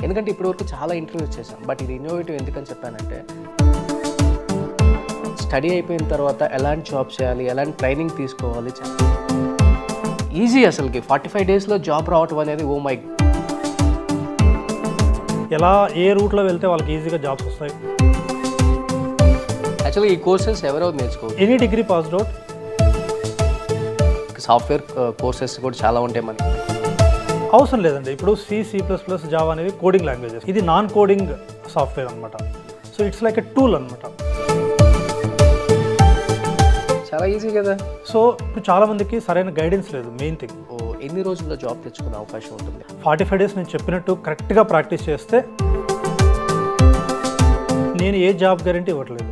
ఎందుకంటే ఇప్పటివరకు చాలా ఇంటర్వ్యూస్ చేశాను. బట్ ఇది ఇన్నోవేటివ్ ఎందుకని చెప్పానంటే, స్టడీ అయిపోయిన తర్వాత ఎలాంటి జాబ్ చేయాలి, ఎలాంటి ట్రైనింగ్ తీసుకోవాలి, ఈజీ అసలుకి 45 డేస్లో జాబ్ రావటం అనేది ఓ మై. ఎలా ఏ రూట్లో వెళ్తే వాళ్ళకి ఈజీగా జాబ్స్ వస్తాయి. యాక్చువల్గా ఈ కోర్సెస్ ఎవరెవరు నేర్చుకోవచ్చు? Any degree passed out. Software courses కూడా చాలా ఉంటాయి మనకి. అవసరం లేదండి. ఇప్పుడు C++, జావా అనేవి కోడింగ్ లాంగ్వేజెస్. ఇది నాన్ కోడింగ్ సాఫ్ట్వేర్ అనమాట. So it's like a tool అనమాట. చాలా ఈజీ కదా. సో ఇప్పుడు చాలామందికి సరైన గైడెన్స్ లేదు. Main thing. ఎన్ని రోజుల్లో జాబ్ తెచ్చుకునే అవకాశం ఉంటుంది? 45 డేస్ నేను చెప్పినట్టు కరెక్ట్గా ప్రాక్టీస్ చేస్తే నేను ఏ జాబ్ గ్యారంటీ ఇవ్వట్లేదు,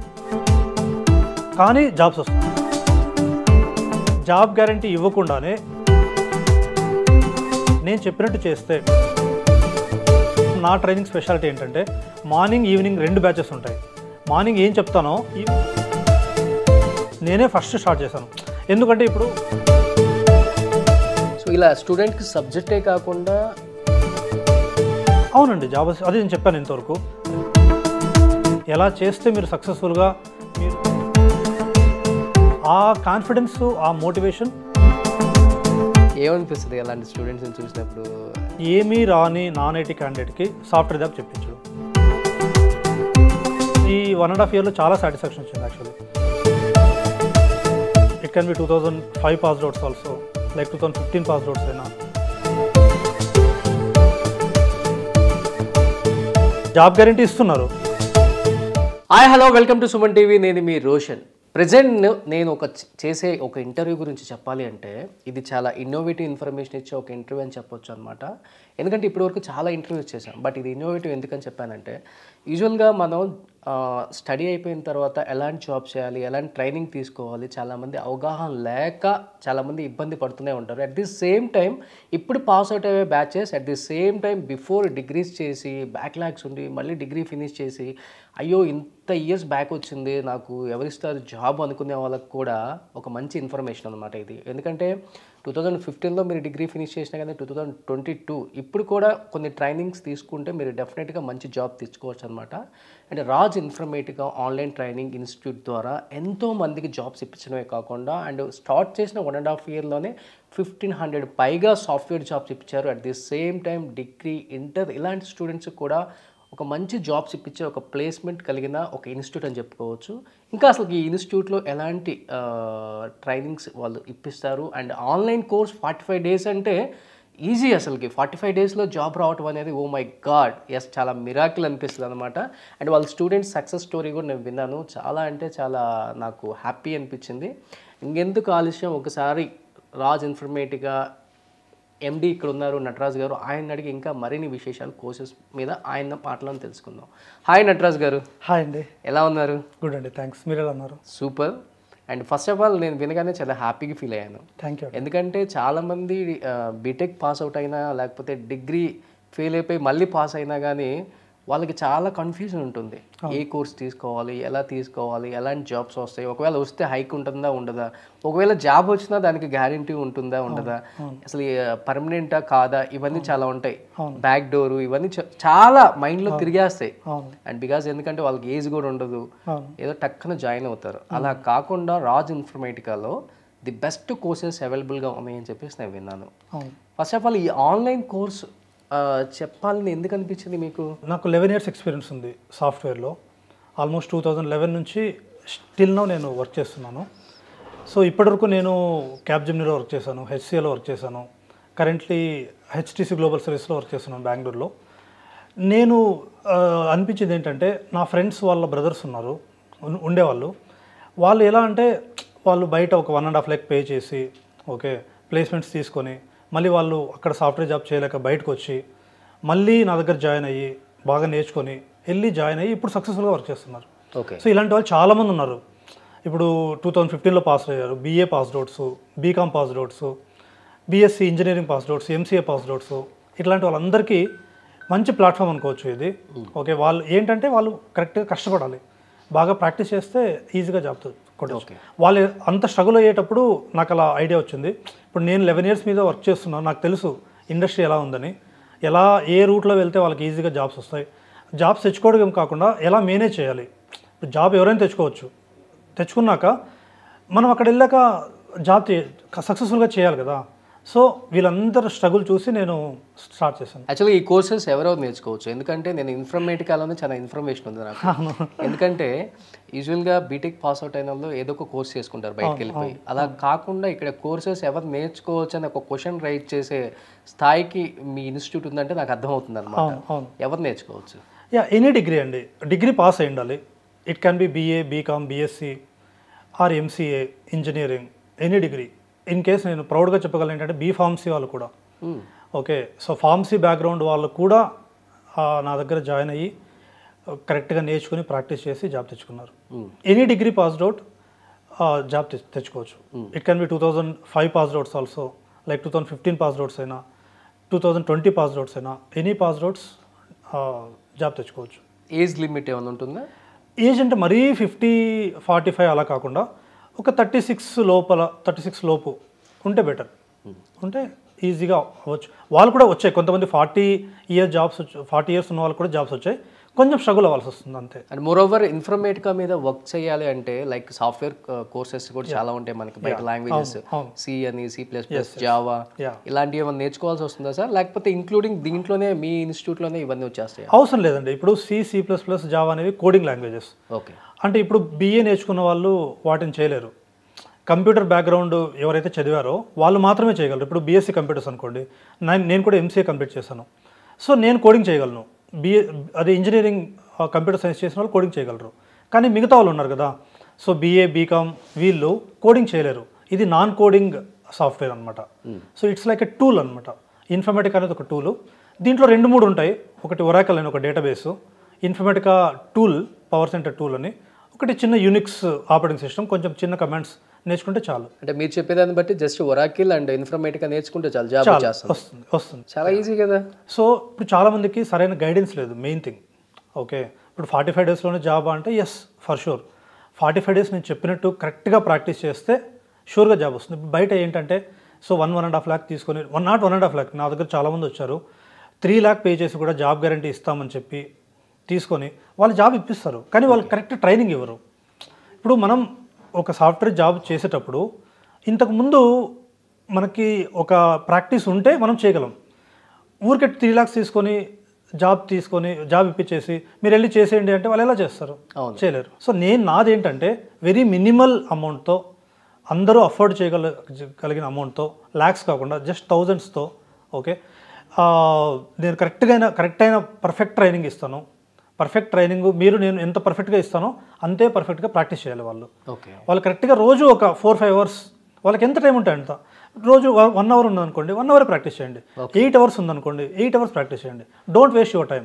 కానీ జాబ్స్ వస్తాయి. జాబ్ గ్యారంటీ ఇవ్వకుండానే నేను చెప్పినట్టు చేస్తే, నా ట్రైనింగ్ స్పెషాలిటీ ఏంటంటే మార్నింగ్ ఈవినింగ్ 2 బ్యాచెస్ ఉంటాయి. మార్నింగ్ ఏం చెప్తానో నేనే ఫస్ట్ స్టార్ట్ చేశాను. ఎందుకంటే ఇప్పుడు సో ఇలా స్టూడెంట్కి సబ్జెక్టే కాకుండా. అవునండి, జాబ్ అది నేను చెప్పాను ఇంతవరకు. ఎలా చేస్తే మీరు సక్సెస్ఫుల్గా, మీరు ఆ కాన్ఫిడెన్స్, ఆ మోటివేషన్. ఏమనిపిస్తుంది అలాంటి స్టూడెంట్స్ని చూసినప్పుడు? ఏమీ రాని నాన్ ఐటీ క్యాండిడేట్కి సాఫ్ట్వేర్ జాబ్ చెప్పించడం. ఈ 1.5 ఇయర్లో చాలా సాటిస్ఫాక్షన్ వచ్చింది actually. It can be 2005 passed outs also, like 2015 passed outs అయినా. జాబ్ గ్యారంటీ ఇస్తున్నారు. Hi hello, welcome to Suman TV. నేను మీ రోషన్. ప్రజెంట్ నేను చేసే ఒక ఇంటర్వ్యూ గురించి చెప్పాలి అంటే, ఇది చాలా ఇన్నోవేటివ్ ఇన్ఫర్మేషన్ ఇచ్చే ఒక ఇంటర్వ్యూ అని చెప్పొచ్చు అనమాట. ఎందుకంటే ఇప్పటివరకు చాలా ఇంటర్వ్యూస్ చేశాం. బట్ ఇది ఇన్నోవేటివ్ ఎందుకని చెప్పానంటే, యూజువల్గా మనం స్టడీ అయిపోయిన తర్వాత ఎలాంటి జాబ్ చేయాలి, ఎలాంటి ట్రైనింగ్ తీసుకోవాలి, చాలామంది అవగాహన లేక చాలామంది ఇబ్బంది పడుతూనే ఉంటారు. అట్ ది సేమ్ టైం ఇప్పుడు పాస్ అవుట్ అయ్యే batches at the same time before degrees చేసి బ్యాక్లాగ్స్ ఉండి మళ్ళీ డిగ్రీ ఫినిష్ చేసి అయ్యో ఇంత ఇయర్స్ బ్యాక్ వచ్చింది నాకు ఎవరిస్తారు జాబ్ అనుకునే వాళ్ళకి కూడా ఒక మంచి ఇన్ఫర్మేషన్ అనమాట ఇది. ఎందుకంటే 2015లో మీరు డిగ్రీ ఫినిష్ చేసినా కానీ 2022 ఇప్పుడు కూడా కొన్ని ట్రైనింగ్స్ తీసుకుంటే మీరు డెఫినెట్గా మంచి జాబ్ తెచ్చుకోవచ్చు అనమాట. అంటే Raj Informatica online training institute ద్వారా ఎంతో మందికి జాబ్స్ ఇప్పించడమే కాకుండా, అండ్ స్టార్ట్ చేసిన 1.5 ఇయర్లోనే 1500 పైగా సాఫ్ట్వేర్ జాబ్స్ ఇప్పించారు. At the same time degree, inter ఇలాంటి స్టూడెంట్స్ కూడా ఒక మంచి జాబ్స్ ఇప్పించే ఒక ప్లేస్మెంట్ కలిగిన ఒక ఇన్స్టిట్యూట్ అని చెప్పుకోవచ్చు. ఇంకా అసలు ఈ ఇన్స్టిట్యూట్లో ఎలాంటి ట్రైనింగ్స్ వాళ్ళు ఇప్పిస్తారు, అండ్ ఆన్లైన్ కోర్స్ 45 డేస్ అంటే ఈజీ అసలుకి 45 డేస్లో జాబ్ రావటం అనేది ఓ మై గాడ్, ఎస్ చాలా మిరాకిల్ అనిపిస్తుంది అనమాట. అండ్ వాళ్ళ స్టూడెంట్స్ సక్సెస్ స్టోరీ కూడా నేను విన్నాను. చాలా అంటే చాలా నాకు హ్యాపీ అనిపించింది. ఇంకెందుకు ఆలస్యం, ఒకసారి రాజ్ ఇన్ఫర్మేటికా ఎండి ఇక్కడ ఉన్నారు నటరాజ్ గారు, ఆయన అడిగి ఇంకా మరిన్ని విశేషాలు కోర్సెస్ మీద ఆయన మాటలను తెలుసుకుందాం. హాయ్ నటరాజ్ గారు. హాయ్ అండి. ఎలా ఉన్నారు? గుడ్ అండి, థ్యాంక్స్. మీరు ఎలా ఉన్నారు? Super. And first of all నేను వినగానే చాలా హ్యాపీగా ఫీల్ అయ్యాను. Thank you. ఎందుకంటే చాలామంది బీటెక్ పాస్ అవుట్ అయినా లేకపోతే డిగ్రీ ఫెయిల్ అయిపోయి మళ్ళీ పాస్ అయినా కానీ వాళ్ళకి చాలా కన్ఫ్యూజన్ ఉంటుంది. ఏ కోర్స్ తీసుకోవాలి, ఎలా తీసుకోవాలి, ఎలాంటి జాబ్స్ వస్తాయి, ఒకవేళ వస్తే హైక్ ఉంటుందా ఉండదా, ఒకవేళ జాబ్ వచ్చినా దానికి గ్యారంటీ ఉంటుందా ఉండదా, అసలు పర్మనెంటా కాదా, ఇవన్నీ చాలా ఉంటాయి. బ్యాక్ డోర్ ఇవన్నీ చాలా మైండ్లో తిరిగేస్తాయి. అండ్ బికాజ్ ఎందుకంటే వాళ్ళకి ఏజ్ కూడా ఉండదు, ఏదో టక్కున జాయిన్ అవుతారు. అలా కాకుండా రాజ్ ఇన్ఫర్మేటికాలో ది బెస్ట్ కోర్సెస్ అవైలబుల్గా ఉన్నాయని చెప్పేసి నేను విన్నాను. ఫస్ట్ ఆఫ్ ఆల్ ఈ ఆన్లైన్ కోర్స్ చెప్పాలని ఎందుకు అనిపించింది మీకు? నాకు 11 ఇయర్స్ ఎక్స్పీరియన్స్ ఉంది సాఫ్ట్వేర్లో. ఆల్మోస్ట్ 2011 నుంచి స్టిల్ నౌ నేను వర్క్ చేస్తున్నాను. సో ఇప్పటివరకు నేను క్యాప్జెమినీలో వర్క్ చేశాను, హెచ్సిఏలో వర్క్ చేశాను, కరెంట్లీ హెచ్టిసి గ్లోబల్ సర్వీస్లో వర్క్ చేస్తున్నాను బెంగళూరులో. నేను అనిపించింది ఏంటంటే, నా ఫ్రెండ్స్ వాళ్ళ బ్రదర్స్ ఉన్నారు, ఉండేవాళ్ళు. వాళ్ళు ఎలా అంటే, వాళ్ళు బయట ఒక 1.5 lakh పే చేసి ఓకే ప్లేస్మెంట్స్ తీసుకొని మళ్ళీ వాళ్ళు అక్కడ సాఫ్ట్వేర్ జాబ్ చేయలేక బయటకు వచ్చి మళ్ళీ నా దగ్గర జాయిన్ అయ్యి బాగా నేర్చుకొని వెళ్ళి జాయిన్ అయ్యి ఇప్పుడు సక్సెస్ఫుల్గా వర్క్ చేస్తున్నారు. ఓకే. సో ఇలాంటి వాళ్ళు చాలామంది ఉన్నారు. ఇప్పుడు 2015లో పాస్ అయ్యారు, BA passed outs, BCom passed outs, BSc engineering passed outs, MCA passed outs, ఇట్లాంటి వాళ్ళందరికీ మంచి ప్లాట్ఫామ్ అనుకోవచ్చు ఇది. ఓకే, వాళ్ళు ఏంటంటే వాళ్ళు కరెక్ట్గా కష్టపడాలి, బాగా ప్రాక్టీస్ చేస్తే ఈజీగా జాబ్ కొట్టచ్చు. వాళ్ళు అంత స్ట్రగుల్ అయ్యేటప్పుడు నాకు అలా ఐడియా వచ్చింది. ఇప్పుడు నేను 11 ఇయర్స్ మీద వర్క్ చేస్తున్నాను, నాకు తెలుసు ఇండస్ట్రీ ఎలా ఉందని. ఎలా ఏ రూట్లో వెళ్తే వాళ్ళకి ఈజీగా జాబ్స్ వస్తాయి, జాబ్స్ తెచ్చుకోవడం కాకుండా ఎలా మేనేజ్ చేయాలి. ఇప్పుడు జాబ్ ఎవరైనా తెచ్చుకున్నాక మనం అక్కడ వెళ్ళాక జాబ్ సక్సెస్ఫుల్గా చేయాలి కదా. సో వీళ్ళందరూ స్ట్రగుల్ చూసి నేను స్టార్ట్ చేశాను. యాక్చువల్లీ ఈ కోర్సెస్ ఎవరెవరు నేర్చుకోవచ్చు, ఎందుకంటే నేను ఇన్ఫర్మేటికాలోనే చాలా ఇన్ఫర్మేషన్ ఉంది నాకు. ఎందుకంటే యూజువల్గా బీటెక్ పాస్ అవుట్ అయిన వాళ్ళు ఏదో ఒక కోర్స్ చేసుకుంటారు బయటకు వెళ్ళిపోయి. అలా కాకుండా ఇక్కడ కోర్సెస్ ఎవరు నేర్చుకోవచ్చు అని ఒక క్వశ్చన్ రైట్ చేసే స్థాయికి మీ ఇన్స్టిట్యూట్ ఉందంటే నాకు అర్థమవుతుంది అనమాట. ఎవరు నేర్చుకోవచ్చు? ఎనీ డిగ్రీ అండి, డిగ్రీ పాస్ అయి ఉండాలి. It can be BA, BCom, BSc or MCA, engineering, any degree. In case నేను ప్రౌడ్గా చెప్పగలను ఏంటంటే B.Pharmacy వాళ్ళు కూడా, ఓకే, సో ఫార్మసీ బ్యాక్గ్రౌండ్ వాళ్ళు కూడా నా దగ్గర జాయిన్ అయ్యి కరెక్ట్గా నేర్చుకుని ప్రాక్టీస్ చేసి జాబ్ తెచ్చుకున్నారు. Any degree passed out job తెచ్చుకోవచ్చు. It can be 2005 passed outs also, like 2015 passed outs అయినా, 2020 పాస్డ్ అవుట్స్ అయినా, ఎనీ పాస్డ్ అవుట్స్ జాబ్ తెచ్చుకోవచ్చు. ఏజ్ లిమిట్ ఏమైనా ఉంటుందా? ఏజ్ అంటే మరీ 50-45 అలా కాకుండా ఒక 36 లోపు ఉంటే బెటర్. ఉంటే ఈజీగా అవ్వచ్చు. వాళ్ళు కూడా వచ్చాయి కొంతమంది 40 ఇయర్స్ ఉన్న వాళ్ళు కూడా జాబ్స్ వచ్చాయి. కొంచెం స్ట్రగుల్ అవ్వాల్సి వస్తుంది అంతే. అండ్ మోరోవర్ ఇన్ఫర్మేటికా మీద వర్క్ చేయాలి అంటే లైక్ సాఫ్ట్వేర్ కోర్సెస్ కూడా చాలా ఉంటాయి మనకి బయట, లాంగ్వేజెస్ C అని, C++, జావా ఇలాంటివి ఏమైనా నేర్చుకోవాల్సి వస్తుందా సార్, లేకపోతే ఇంక్లూడింగ్ దీంట్లోనే మీ ఇన్స్టిట్యూట్లోనే ఇవన్నీ వచ్చేస్తాయి? అవసరం లేదండి. ఇప్పుడు C++, జావా అనేవి కోడింగ్ లాంగ్వేజెస్. ఓకే, అంటే ఇప్పుడు BA నేర్చుకున్న వాళ్ళు వాటిని చేయలేరు. కంప్యూటర్ బ్యాక్గ్రౌండ్ ఎవరైతే చదివారో వాళ్ళు మాత్రమే చేయగలరు. ఇప్పుడు BSc కంప్యూటర్స్ అనుకోండి, నేను కూడా MCA కంప్లీట్ చేశాను. సో నేను కోడింగ్ చేయగలను. అదే ఇంజనీరింగ్ కంప్యూటర్ సైన్స్ చేసిన వాళ్ళు కోడింగ్ చేయగలరు. కానీ మిగతా వాళ్ళు ఉన్నారు కదా, సో BA, BCom వీళ్ళు కోడింగ్ చేయలేరు. ఇది నాన్ కోడింగ్ సాఫ్ట్వేర్ అనమాట. So it's like a tool అనమాట. ఇన్ఫర్మేటికా అనేది ఒక టూలు. దీంట్లో 2-3 ఉంటాయి. ఒకటి ఒరాకల్ అని ఒక database, Informatica tool, power centre tool అని, ఒకటి చిన్న యూనిక్స్ ఆపరేటింగ్ సిస్టమ్, కొంచెం చిన్న కమాండ్స్ నేర్చుకుంటే చాలు. అంటే మీరు చెప్పేదాన్ని బట్టి జస్ట్ ఒరాకిల్ అండ్ ఇన్ఫర్మేటికా నేర్చుకుంటే చాలు, జాబ్ వస్తుంది. చాలా ఈజీ కదా. సో ఇప్పుడు చాలామందికి సరైన గైడెన్స్ లేదు, మెయిన్ థింగ్. ఓకే, ఇప్పుడు 45 డేస్లోనే జాబ్ అంటే ఎస్, ఫర్ షూర్. 45 డేస్ నేను చెప్పినట్టు కరెక్ట్గా ప్రాక్టీస్ చేస్తే షూర్గా జాబ్ వస్తుంది. ఇప్పుడు బయట ఏంటంటే సో 1.5 lakh తీసుకొని, 1.5 lakh, నా దగ్గర చాలామంది వచ్చారు, 3 lakh పే చేసి కూడా జాబ్ గ్యారంటీ ఇస్తామని చెప్పి తీసుకొని వాళ్ళు జాబ్ ఇప్పిస్తారు. కానీ వాళ్ళు కరెక్ట్ ట్రైనింగ్ ఇవ్వరు. ఇప్పుడు మనం ఒక సాఫ్ట్వేర్ జాబ్ చేసేటప్పుడు ఇంతకుముందు మనకి ఒక ప్రాక్టీస్ ఉంటే మనం చేయగలం. ఊరికే 3 lakhs తీసుకొని జాబ్ ఇప్పించేసి మీరు వెళ్ళి చేసేయండి అంటే వాళ్ళు ఎలా చేస్తారు? చేయలేరు. సో నాదేంటంటే వెరీ మినిమల్ అమౌంట్తో, అందరూ అఫోర్డ్ చేయగలిగిన అమౌంట్తో, ల్యాక్స్ కాకుండా జస్ట్ థౌజండ్స్తో, ఓకే, నేను కరెక్ట్ అయిన పర్ఫెక్ట్ ట్రైనింగ్ ఇస్తాను. పర్ఫెక్ట్ ట్రైనింగ్ నేను ఎంత పర్ఫెక్ట్గా ఇస్తానో అంతే పర్ఫెక్ట్గా ప్రాక్టీస్ చేయాలి వాళ్ళు. వాళ్ళు కరెక్ట్గా రోజు ఒక 4-5 hours, వాళ్ళకి ఎంత టైం ఉంటే అంత, రోజు 1 hour ఉందనుకోండి, 1 hour ప్రాక్టీస్ చేయండి. 8 hours ఉందనుకోండి, 8 hours ప్రాక్టీస్ చేయండి. Don't waste your time.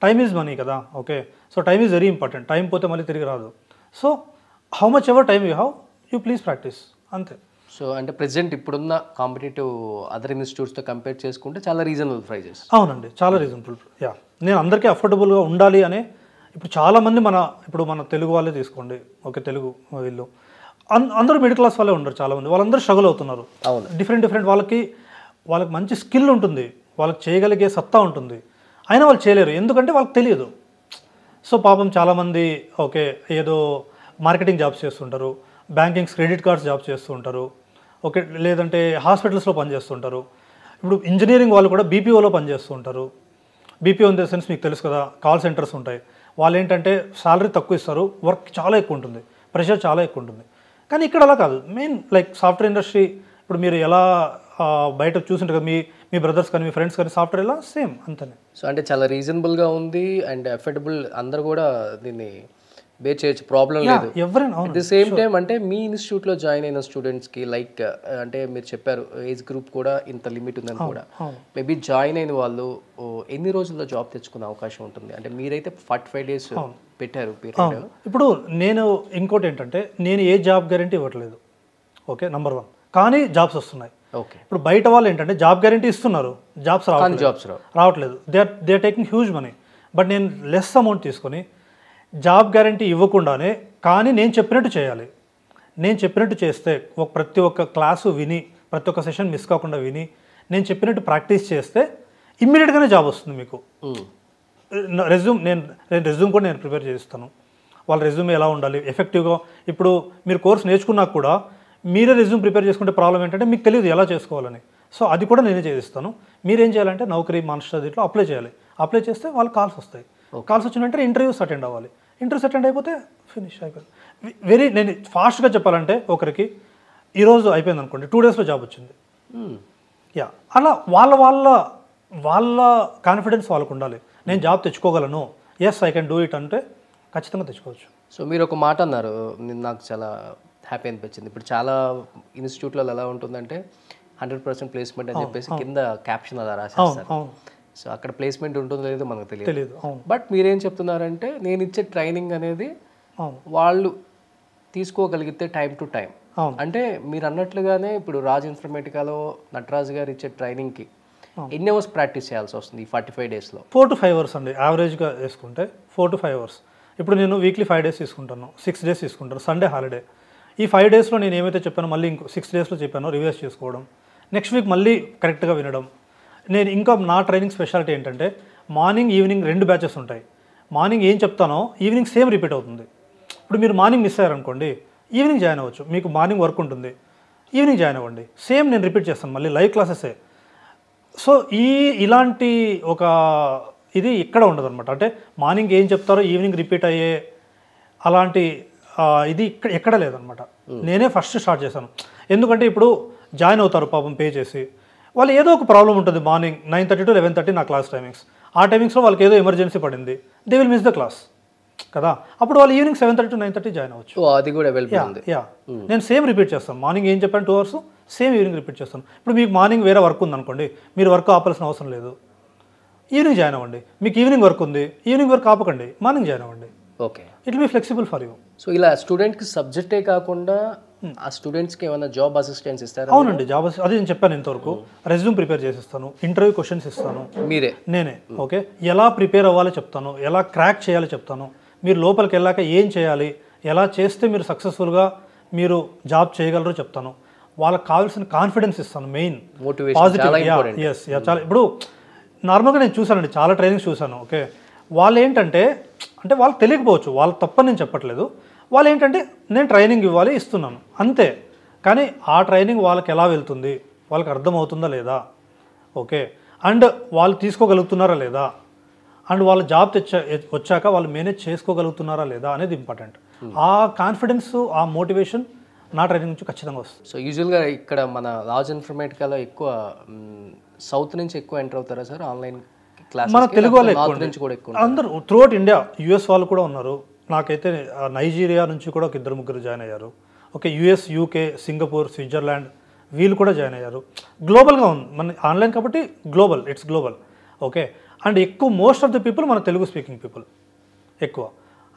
Time is money కదా. Okay, so time is very important. Time పోతే మళ్ళీ తిరిగి రాదు. So how much ever time you have, you please practice, అంతే. సో అంటే ప్రెసెంట్ ఇప్పుడున్న కాంపిటేటివ్ అదర్ ఇన్స్టిట్యూట్స్తో కంపేర్ చేసుకుంటే చాలా రీజనబుల్ ప్రైజెస్. అవునండి, చాలా రీజనబుల్. నేను అందరికీ అఫోర్డబుల్గా ఉండాలి అనే, ఇప్పుడు చాలామంది ఇప్పుడు మన తెలుగు వాళ్ళే తీసుకోండి, ఓకే, తెలుగు వీళ్ళు అందరూ మిడిల్ క్లాస్ వాళ్ళే ఉండరు. చాలామంది వాళ్ళందరూ స్ట్రగుల్ అవుతున్నారు. డిఫరెంట్ వాళ్ళకి మంచి స్కిల్ ఉంటుంది, వాళ్ళకి చేయగలిగే సత్తా ఉంటుంది, అయినా వాళ్ళు చేయలేరు. ఎందుకంటే వాళ్ళకి తెలియదు. సో పాపం చాలామంది ఓకే ఏదో మార్కెటింగ్ జాబ్స్ చేస్తుంటారు, బ్యాంకింగ్స్, క్రెడిట్ కార్డ్స్ జాబ్స్ చేస్తూ ఉంటారు, ఓకే, లేదంటే హాస్పిటల్స్లో పనిచేస్తుంటారు. ఇప్పుడు ఇంజనీరింగ్ వాళ్ళు కూడా BPOలో పనిచేస్తూ ఉంటారు. BPO ఇన్ ద సెన్స్ మీకు తెలుసు కదా, కాల్ సెంటర్స్ ఉంటాయి. వాళ్ళు ఏంటంటే శాలరీ తక్కువ ఇస్తారు, వర్క్ చాలా ఎక్కువ ఉంటుంది, ప్రెషర్ చాలా ఎక్కువ ఉంటుంది. కానీ ఇక్కడ అలా కాదు. మెయిన్ లైక్ సాఫ్ట్వేర్ ఇండస్ట్రీ, ఇప్పుడు మీరు ఎలా బయట చూసింటారు కదా, మీ బ్రదర్స్ కానీ మీ ఫ్రెండ్స్ కానీ సాఫ్ట్వేర్ ఎలా సేమ్ అంతనే. సో అంటే చాలా రీజనబుల్గా ఉంది అండ్ అఫోర్డబుల్, అందరు కూడా దీన్ని బేర్ చేయొచ్చు, ప్రాబ్లం లేదు ఎవరైనా. అట్ ది సేమ్ టైం అంటే మీ ఇన్స్టిట్యూట్లో జాయిన్ అయిన స్టూడెంట్స్కి లైక్ అంటే మీరు చెప్పారు ఏజ్ గ్రూప్ కూడా ఇంత లిమిట్ ఉందని కూడా, మేబీ జాయిన్ అయిన వాళ్ళు ఎన్ని రోజుల్లో జాబ్ తెచ్చుకునే అవకాశం ఉంటుంది? అంటే మీరైతే 45 days పెట్టారు పీరియడ్. ఇప్పుడు నేను ఇంకోటి ఏంటంటే నేను ఏ జాబ్ గ్యారంటీ ఇవ్వట్లేదు, ఓకే, నంబర్ 1. కానీ జాబ్స్ వస్తున్నాయి. ఓకే, ఇప్పుడు బయట వాళ్ళు ఏంటంటే జాబ్ గ్యారంటీ ఇస్తున్నారు, జాబ్స్ రావట్లేదు. They are taking huge money. But నేను లెస్ అమౌంట్ తీసుకొని జాబ్ గ్యారంటీ ఇవ్వకుండానే, కానీ నేను చెప్పినట్టు చేయాలి. నేను చెప్పినట్టు చేస్తే ప్రతి ఒక్క క్లాసు విని, ప్రతి ఒక్క సెషన్ మిస్ కాకుండా విని, నేను చెప్పినట్టు ప్రాక్టీస్ చేస్తే ఇమ్మీడియట్గానే జాబ్ వస్తుంది మీకు. నేను రెజ్యూమ్ కూడా నేను ప్రిపేర్ చేస్తాను. వాళ్ళ రెజ్యూమ్ ఎలా ఉండాలి ఎఫెక్టివ్గా. ఇప్పుడు మీరు కోర్స్ నేర్చుకున్నా కూడా మీరే రెజ్యూమ్ ప్రిపేర్ చేసుకుంటే ప్రాబ్లం ఏంటంటే మీకు తెలియదు ఎలా చేసుకోవాలని. సో అది కూడా నేనే చేయిస్తాను. మీరేం చేయాలంటే నౌకరీ మాన్స్టర్ దీంట్లో అప్లై చేయాలి. అప్లై చేస్తే వాళ్ళకి కాల్స్ వస్తాయి. కాల్స్ వచ్చిన వెంటనే ఇంటర్వ్యూస్ అటెండ్ అవ్వాలి. ఇంటర్వ్యూస్ అటెండ్ అయిపోతే ఫినిష్ అయిపోయింది. నేను ఫాస్ట్గా చెప్పాలంటే ఒకరికి ఈరోజు అయిపోయింది అనుకోండి, 2 daysలో జాబ్ వచ్చింది. యా, అలా వాళ్ళ కాన్ఫిడెన్స్ వాళ్ళకు ఉండాలి. నేను జాబ్ తెచ్చుకోగలను, yes I can do it అంటే ఖచ్చితంగా తెచ్చుకోవచ్చు. సో మీరు ఒక మాట అన్నారు, నాకు చాలా హ్యాపీ అనిపించింది. ఇప్పుడు చాలా ఇన్స్టిట్యూట్లలో ఎలా ఉంటుందంటే 100% ప్లేస్మెంట్ అని చెప్పేసి కింద క్యాప్షన్ అలా రాసేస్తారు. సో అక్కడ ప్లేస్మెంట్ ఉంటుందో లేదో మనకు తెలియదు. బట్ మీరేం చెప్తున్నారంటే నేను ఇచ్చే ట్రైనింగ్ అనేది వాళ్ళు తీసుకోగలిగితే టైం టు టైం. అంటే మీరు అన్నట్లుగానే ఇప్పుడు రాజ్ ఇన్ఫర్మేటికాలో నటరాజ్ గారు ఇచ్చే ట్రైనింగ్కి ఎన్ని అవర్స్ ప్రాక్టీస్ చేయాల్సి వస్తుంది ఈ 45 daysలో? 4 to 5 hours అండి యావరేజ్గా వేసుకుంటే. 4 to 5 hours. ఇప్పుడు నేను వీక్లీ 5 days తీసుకుంటాను, 6 days తీసుకుంటాను, సండే హాలిడే. ఈ 5 daysలో నేను ఏమైతే చెప్పానో మళ్ళీ ఇంకో 6 daysలో చెప్పానో రివైజ్ చేసుకోవడం, నెక్స్ట్ వీక్ మళ్ళీ కరెక్ట్గా వినడం. నేను ఇంకా నా ట్రైనింగ్ స్పెషాలిటీ ఏంటంటే మార్నింగ్ ఈవినింగ్ 2 batches ఉంటాయి. మార్నింగ్ ఏం చెప్తానో ఈవినింగ్ సేమ్ రిపీట్ అవుతుంది. ఇప్పుడు మీరు మార్నింగ్ మిస్ అయ్యారనుకోండి, ఈవినింగ్ జాయిన్ అవ్వచ్చు. మీకు మార్నింగ్ వర్క్ ఉంటుంది, ఈవినింగ్ జాయిన్ అవ్వండి. సేమ్ నేను రిపీట్ చేస్తాను, మళ్ళీ లైవ్ క్లాసెసే. సో ఇలాంటి ఒక ఇది ఇక్కడ ఉండదు అనమాట. అంటే మార్నింగ్ ఏం చెప్తారో ఈవినింగ్ రిపీట్ అయ్యే అలాంటి ఇది ఎక్కడ లేదనమాట. నేనే ఫస్ట్ స్టార్ట్ చేశాను. ఎందుకంటే ఇప్పుడు జాయిన్ అవుతారు పాపం పే చేసి, వాళ్ళు ఏదో ఒక ప్రాబ్లం ఉంటుంది. మార్నింగ్ 9:30 to 11:30 నా క్లాస్ టైమింగ్స్. ఆ టైమింగ్స్లో వాళ్ళకి ఏదో ఎమర్జెన్సీ పడింది, they will miss the class కదా. అప్పుడు వాళ్ళు ఈవినింగ్ 7:30 to 9:30 జాయిన్ అవ్వచ్చు. అది కూడా నేను సేమ్ రిపీట్ చేస్తాను. మార్నింగ్ ఏం చెప్పాను 2 hours, సేమ్ ఈవినింగ్ రిపీట్ చేస్తాను. ఇప్పుడు మీకు మార్నింగ్ వేరే వర్క్ ఉందనుకోండి, మీరు వర్క్ ఆపాల్సిన అవసరం లేదు, ఈవినింగ్ జాయిన్ అవ్వండి. మీకు ఈవినింగ్ వర్క్ ఉంది, ఈవినింగ్ వర్క్ ఆపకండి, మార్నింగ్ జాయిన్ అవ్వండి. Okay, it will be flexible for you. So ఇలా స్టూడెంట్కి సబ్జెక్టే కాకుండా ఆ స్టూడెంట్స్కి ఏమైనా జాబ్ అసిస్టెన్స్ ఇస్తారా? అవునండి, జాబ్ అది నేను చెప్పాను ఇంతవరకు. రెజ్యూమ్ ప్రిపేర్ చేసిస్తాను, ఇంటర్వ్యూ క్వశ్చన్స్ ఇస్తాను నేనే. ఓకే, ఎలా ప్రిపేర్ అవ్వాలో చెప్తాను, ఎలా క్రాక్ చేయాలో చెప్తాను. మీరు లోపలికి వెళ్ళాక ఏం చేయాలి, ఎలా చేస్తే మీరు సక్సెస్ఫుల్గా మీరు జాబ్ చేయగలరో చెప్తాను. వాళ్ళకి కావాల్సిన కాన్ఫిడెన్స్ ఇస్తాను, మెయిన్ పాజిటివ్. ఎస్, చాలా. ఇప్పుడు నార్మల్గా నేను చూసానండి, చాలా ట్రైనింగ్స్ చూశాను. ఓకే, వాళ్ళు ఏంటంటే అంటే వాళ్ళకి తెలియకపోవచ్చు, వాళ్ళకి తప్పని నేను చెప్పట్లేదు. వాళ్ళు ఏంటంటే నేను ట్రైనింగ్ ఇవ్వాలి, ఇస్తున్నాను అంతే. కానీ ఆ ట్రైనింగ్ వాళ్ళకి ఎలా వెళ్తుంది, వాళ్ళకి అర్థమవుతుందా లేదా, ఓకే, అండ్ వాళ్ళు తీసుకోగలుగుతున్నారా లేదా, అండ్ వాళ్ళ జాబ్ వచ్చాక వాళ్ళు మేనేజ్ చేసుకోగలుగుతున్నారా లేదా అనేది ఇంపార్టెంట్. ఆ కాన్ఫిడెన్స్, ఆ మోటివేషన్ నా ట్రైనింగ్ నుంచి ఖచ్చితంగా వస్తుంది. సో యూజువల్గా ఇక్కడ మన రాజ్ ఇన్ఫర్మేటికాలో ఎక్కువ సౌత్ నుంచి ఎక్కువ ఎంటర్ అవుతారా సార్ ఆన్లైన్ క్లాస్? మన తెలుగు వాళ్ళు ఎక్కువ, అందరూ త్రూఅవుట్ ఇండియా. యుఎస్ వాళ్ళు కూడా ఉన్నారు. నాకైతే నైజీరియా నుంచి కూడా ఒక 2-3 జాయిన్ అయ్యారు. Okay, US, UK, Singapore, Switzerland వీళ్ళు కూడా జాయిన్ అయ్యారు. గ్లోబల్గా ఉంది మన ఆన్లైన్ కాబట్టి, global, it's global. Okay, and ఎక్కువ మోస్ట్ ఆఫ్ ద పీపుల్ మన తెలుగు స్పీకింగ్ పీపుల్ ఎక్కువ.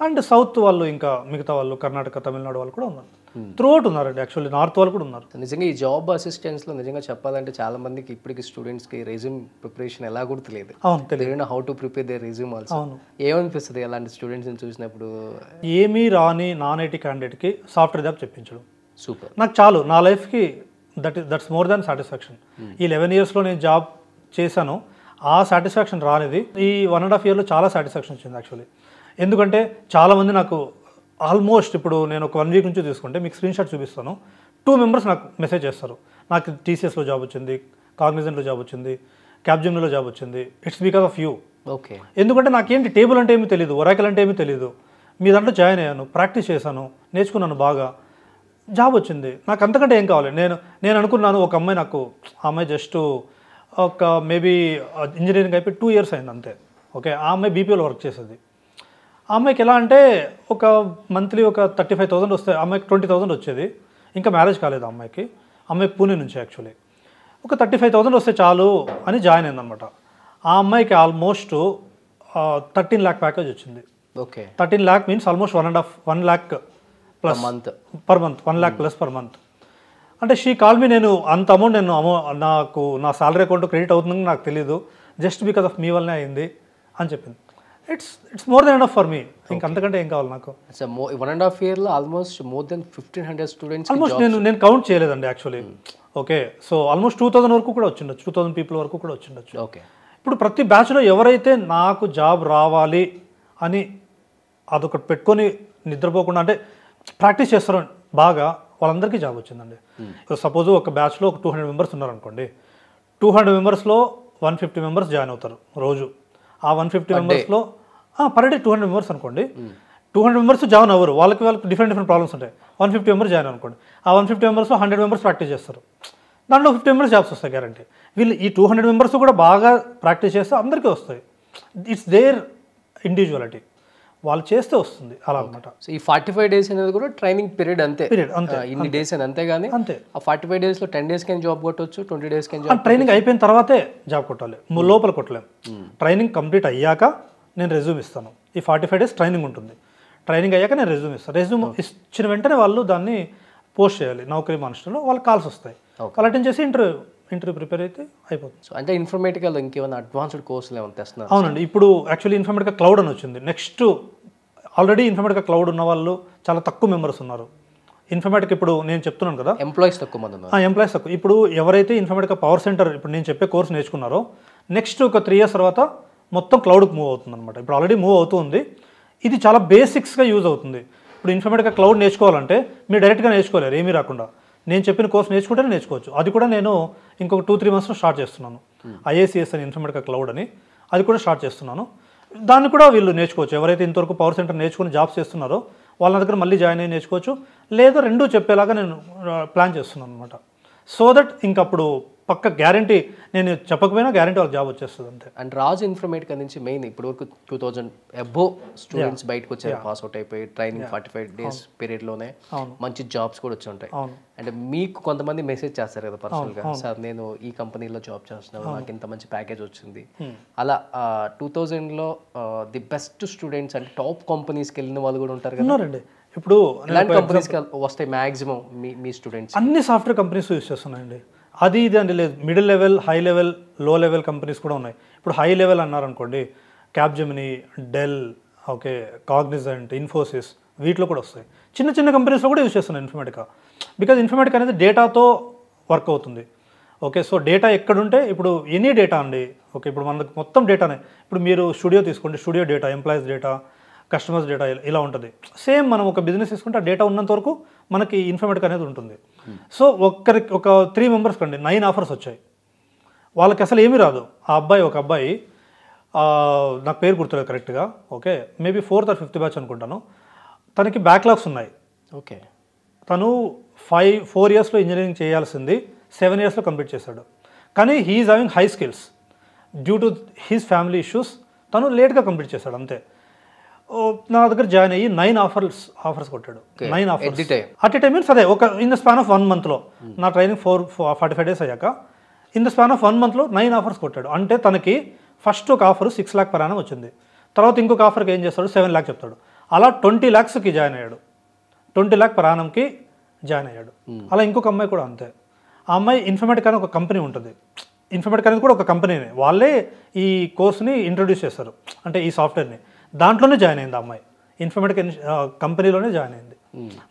అండ్ సౌత్ వాళ్ళు, ఇంకా మిగతా వాళ్ళు కర్ణాటక, తమిళనాడు వాళ్ళు కూడా ఉన్నారు. త్రూఅవుట్ ఉన్నారండి. యాక్చువల్లీ నార్త్ వాళ్ళు కూడా ఉన్నారు. నిజంగా ఈ జాబ్ అసిస్టెన్స్లో నిజంగా చెప్పాలంటే చాలా మందికి ఇప్పటికి స్టూడెంట్స్కి రెజ్యూమ్ ప్రిపరేషన్ ఎలా గుర్తులేదు. తెలియదు how to prepare the resume also. ఏమనిపిస్తుంది అలాంటి స్టూడెంట్స్ని చూసినప్పుడు? ఏమీ రాని నాన్ ఐటీ క్యాండిడేట్కి సాఫ్ట్వేర్ జాబ్ చెప్పించడం సూపర్. నాకు చాలు, నా లైఫ్కి దట్స్ మోర్ దాన్ సాటిస్ఫాక్షన్. ఈ 11 yearsలో నేను జాబ్ చేశాను, ఆ సాటిస్ఫాక్షన్ రానిది ఈ 1.5 yearలో చాలా సాటిస్ఫాక్షన్ వచ్చింది యాక్చువల్లీ. ఎందుకంటే చాలామంది నాకు ఆల్మోస్ట్, ఇప్పుడు నేను ఒక 1 week నుంచి తీసుకుంటే మీకు స్క్రీన్ షాట్ చూపిస్తాను, 2 members నాకు మెసేజ్ చేస్తారు, నాకు టీసీఎస్లో జాబ్ వచ్చింది, కాగ్నిజెంట్లో జాబ్ వచ్చింది, క్యాప్జెమినీలో జాబ్ వచ్చింది, it's because of you. Okay, ఎందుకంటే నాకేంటి టేబుల్ అంటే ఏమీ తెలియదు, ఒరాకిల్ అంటే ఏమీ తెలియదు, మీ దాంట్లో జాయిన్ అయ్యాను, ప్రాక్టీస్ చేశాను, నేర్చుకున్నాను బాగా, జాబ్ వచ్చింది. నాకు అంతకంటే ఏం కావాలి? నేను అనుకున్నాను, ఒక అమ్మాయి నాకు, ఆ అమ్మాయి జస్ట్ ఒక మేబీ ఇంజనీరింగ్ అయిపోయి 2 years అయింది అంతే. ఓకే, ఆ అమ్మాయి బీపీఓలో వర్క్ చేసేది. ఆ అమ్మాయికి ఎలా అంటే ఒక మంత్లీ ఒక 35,000 వస్తాయి, అమ్మాయికి 20,000 వచ్చేది. ఇంకా మ్యారేజ్ కాలేదు ఆ అమ్మాయికి. అమ్మాయి పూణే నుంచి యాక్చువల్లీ. ఒక 35,000 వస్తే చాలు అని జాయిన్ అయిందనమాట. ఆ అమ్మాయికి ఆల్మోస్ట్ 13 lakh ప్యాకేజ్ వచ్చింది. Okay, 13 lakh means almost 1 lakh plus per month, 1 lakh plus per month. అంటే షీ కాల్ మీ, నేను అంత అమౌంట్ నాకు నా సాలరీ అకౌంట్ క్రెడిట్ అవుతుందని నాకు తెలియదు, జస్ట్ బికాస్ ఆఫ్ మీ వల్లనే అయింది అని చెప్పింది. It's more than enough for me. ఇంకా అంతకంటే ఏం కావాలి నాకు? 1.5 yearలో almost more than 1,500 students. Almost నేను కౌంట్ చేయలేదండి యాక్చువల్లీ. ఓకే, సో ఆల్మోస్ట్ 2,000 వరకు కూడా వచ్చిండొచ్చు, 2,000 people వరకు కూడా వచ్చిండొచ్చు. ఓకే, ఇప్పుడు ప్రతి బ్యాచ్లో ఎవరైతే నాకు జాబ్ రావాలి అని అదొకటి పెట్టుకొని నిద్రపోకుండా అంటే ప్రాక్టీస్ చేస్తారో బాగా, వాళ్ళందరికీ జాబ్ వచ్చిందండి. సపోజ్ ఒక బ్యాచ్లో ఒక 200 మెంబర్స్ ఉన్నారనుకోండి, 200 మెంబర్స్లో 150 మెంబర్స్ జాయిన్ అవుతారు రోజు. ఆ 150 మెంబర్స్లో పర్ డే 200 మెంబర్స్ అనుకోండి, 200 మెంబర్స్ జాయిన్ అవ్వరు, వాళ్ళకి డిఫరెంట్ ప్రాబ్లమ్స్ ఉంటాయి. 150 మెంబర్స్ జాయిన్ అనుకోండి, ఆ 150 మెంబర్స్లో 100 మెంబర్స్ ప్రాక్టీస్ చేస్తారు, దాంట్లో 50 మెంబర్స్ జాబ్స్ వస్తాయి గ్యారంటీ. వీళ్ళు ఈ 200 మెంబర్స్ కూడా బాగా ప్రాక్టీస్ చేస్తే అందరికీ వస్తాయి. ఇట్స్ దేర్ ఇండివిజువాలిటీ, వాళ్ళు చేస్తే వస్తుంది అలా అనమాట. సో ఈ 45 days అనేది కూడా ట్రైనింగ్ పీరియడ్ అంతే, అంతే ఇన్ని డేస్ అని అంతే. కానీ అంతే ఆ 45 daysలో 10 days కి జాబ్ కొట్టవచ్చు, 20 days కి జాబ్. ట్రైనింగ్ అయిపోయిన తర్వాతే జాబ్ కొట్టాలి, లోపల కొట్టలేము. ట్రైనింగ్ కంప్లీట్ అయ్యాక నేను రెజ్యూమ్ ఇస్తాను. ఈ 45 days ట్రైనింగ్ ఉంటుంది. ట్రైనింగ్ అయ్యాక నేను రెజ్యూమ్ ఇస్తాను. రెజ్యూమ్ ఇచ్చిన వెంటనే వాళ్ళు దాన్ని పోస్ట్ చేయాలి నౌకరీ మానిస్టర్లో, వాళ్ళకి కాల్స్ వస్తాయి, వాళ్ళు అటెండ్ చేసి ఇంటర్వ్యూ ప్రిపేర్ అయితే అయిపోతుంది. సో అంటే ఇన్ఫర్మేటికల్ ఇంకేమైనా అడ్వాన్స్డ్ కోర్సులు ఏమైనా తెస్తున్నారు? అవునండి, ఇప్పుడు యాక్చువల్లీ ఇన్ఫర్మేటికా క్లౌడ్ అని వచ్చింది. నెక్స్ట్ ఆల్రెడీ ఇన్ఫర్మేటికా క్లౌడ్ ఉన్న వాళ్ళు చాలా తక్కువ మెంబర్స్ ఉన్నారు. ఇన్ఫర్మేటిక్ ఇప్పుడు నేను చెప్తున్నాను కదా, ఎంప్లాయీస్ తక్కువ మంది ఉన్నారు. ఎంప్లాయీస్ తక్కువ. ఇప్పుడు ఎవరైతే ఇన్ఫర్మేటికా పవర్ సెంటర్ ఇప్పుడు నేను చెప్పే కోర్స్ నేర్చుకున్నారో, నెక్స్ట్ ఒక 3 years తర్వాత మొత్తం క్లౌడ్కి మూవ్ అవుతుంది అనమాట. ఇప్పుడు ఆల్రెడీ మూవ్ అవుతుంది. ఇది చాలా బేసిక్స్గా యూజ్ అవుతుంది. ఇప్పుడు ఇన్ఫర్మేటికా క్లౌడ్ నేర్చుకోవాలంటే మీరు డైరెక్ట్గా నేర్చుకోలేరు, ఏమీ రాకుండా. నేను చెప్పిన కోర్స్ నేర్చుకుంటేనే నేర్చుకోవచ్చు. అది కూడా నేను ఇంకొక 2-3 monthsలో స్టార్ట్ చేస్తున్నాను. IACS అని ఇన్ఫర్మేటికా క్లౌడ్ అని, అది కూడా స్టార్ట్ చేస్తున్నాను. దాన్ని కూడా వీళ్ళు నేర్చుకోవచ్చు. ఎవరైతే ఇంతవరకు పవర్ సెంటర్ నేర్చుకుని జాబ్స్ చేస్తున్నారో వాళ్ళ దగ్గర మళ్ళీ జాయిన్ అయ్యి నేర్చుకోవచ్చు. లేదా రెండూ చెప్పేలాగా నేను ప్లాన్ చేస్తున్నాను అనమాట. సో దట్ ఇంకప్పుడు పక్క గ్యారంటీ, నేను చెప్పకపోయినా గ్యారంటీ వాళ్ళకి జాబ్ వచ్చేస్తుంది అంతే. అండ్ రాజు ఇన్ఫర్మేటికా నుంచి మెయిన్ ఇప్పటివరకు 2000 అబోవ్ స్టూడెంట్స్ బయటకు వచ్చారు, పాస్ అవుట్ అయిపోయి ట్రైనింగ్ 45 days పీరియడ్లోనే మంచి జాబ్స్ కూడా వచ్చి ఉంటాయి. అంటే మీకు కొంతమంది మెసేజ్ చేస్తారు కదా పర్సనల్గా, సార్ నేను ఈ కంపెనీలో జాబ్ చేస్తున్నాను, నాకు ఇంత మంచి ప్యాకేజ్ వచ్చింది. అలా 2000లో ది బెస్ట్ స్టూడెంట్స్ అంటే టాప్ కంపెనీస్కి వెళ్ళిన వాళ్ళు కూడా ఉంటారు కదా. ఉన్నారండి. ఇప్పుడు ఇలాంటి కంపెనీస్కి వస్తాయి మ్యాక్సిమం మీ స్టూడెంట్స్? అన్ని సాఫ్ట్వేర్ కంపెనీస్ యూజ్ చేస్తున్నాయండి. అది ఇది అంటే లేదు, middle level, high level, low level companies కూడా ఉన్నాయి. ఇప్పుడు హై లెవెల్ అన్నారనుకోండి, Capgemini, Dell, okay, Cognizant, Infosys, వీటిలో కూడా వస్తాయి. చిన్న చిన్న కంపెనీస్లో కూడా యూజ్ చేస్తున్నాయి ఇన్ఫర్మేటికా. బికాజ్ ఇన్ఫర్మేటికా అనేది డేటాతో వర్క్ అవుతుంది. ఓకే, సో డేటా ఎక్కడుంటే ఇప్పుడు ఎనీ డేటా అండి. ఓకే, ఇప్పుడు మనకు మొత్తం డేటానే. ఇప్పుడు మీరు స్టూడియో తీసుకోండి, studio data, employees data, customers data ఇలా ఉంటుంది. సేమ్ మనం ఒక బిజినెస్ తీసుకుంటే ఆ డేటా ఉన్నంత వరకు మనకి ఇన్ఫర్మేటికా అనేది ఉంటుంది. సో ఒక 3 members కండి 9 offers వచ్చాయి. వాళ్ళకి అసలు ఏమీ రాదు. ఒక అబ్బాయి నాకు పేరు గుర్తులేదు కరెక్ట్గా, okay, maybe 4th or 5th batch అనుకుంటాను. తనకి బ్యాక్లాగ్స్ ఉన్నాయి. ఓకే, తను 4 yearsలో ఇంజనీరింగ్ చేయాల్సింది 7 yearsలో కంప్లీట్ చేశాడు. కానీ he's having high skills. Due to his family issues తను లేట్గా కంప్లీట్ చేశాడు అంతే. నా దగ్గర జాయిన్ అయ్యి 9 offers కొట్టాడు. 9 offers at a time means అదే ఒక ఇన్ ద స్పాన్ ఆఫ్ 1 monthలో. నా ట్రైనింగ్ 45 days అయ్యాక in the span of 1 monthలో 9 offers కొట్టాడు. అంటే తనకి ఫస్ట్ ఒక ఆఫర్ 6 lakh per annum వచ్చింది. తర్వాత ఇంకొక ఆఫర్కి ఏం చేస్తాడు, 7 lakh చెప్తాడు. అలా 20 lakhsకి జాయిన్ అయ్యాడు. 20 lakh per annumకి జాయిన్ అయ్యాడు. అలా ఇంకొక అమ్మాయి కూడా అంతే. ఆ అమ్మాయి ఇన్ఫర్మేటికా అని ఒక కంపెనీ ఉంటుంది. ఇన్ఫర్మేటికా అనేది కూడా ఒక కంపెనీనే, వాళ్ళే ఈ కోర్స్ని ఇంట్రొడ్యూస్ చేస్తారు, అంటే ఈ సాఫ్ట్వేర్ని. దాంట్లోనే జాయిన్ అయింది ఆ అమ్మాయి, ఇన్ఫర్మేటికా కంపెనీలోనే జాయిన్ అయింది.